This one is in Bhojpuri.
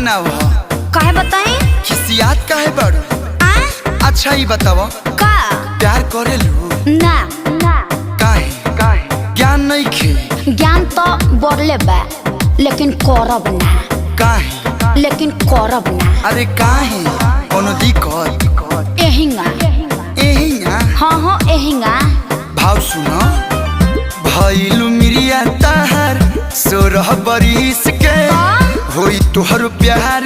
नाव ह। काहे बताई? खिसियात काहे बाड़ू? अच्छा ही बताओ का प्यार करेलू? ना ना काहे ज्ञान नहीं खे? ज्ञान तो बढ़ले बा लेकिन करब ना। काहे लेकिन करब ना। अरे काहे कोनो दिक्कत? एहिंगा एहिंगा हाँ हाँ एहिंगा। भाव सुनो भइलू मिरिया ताहार 16 बरिस के होई तोहर प्यार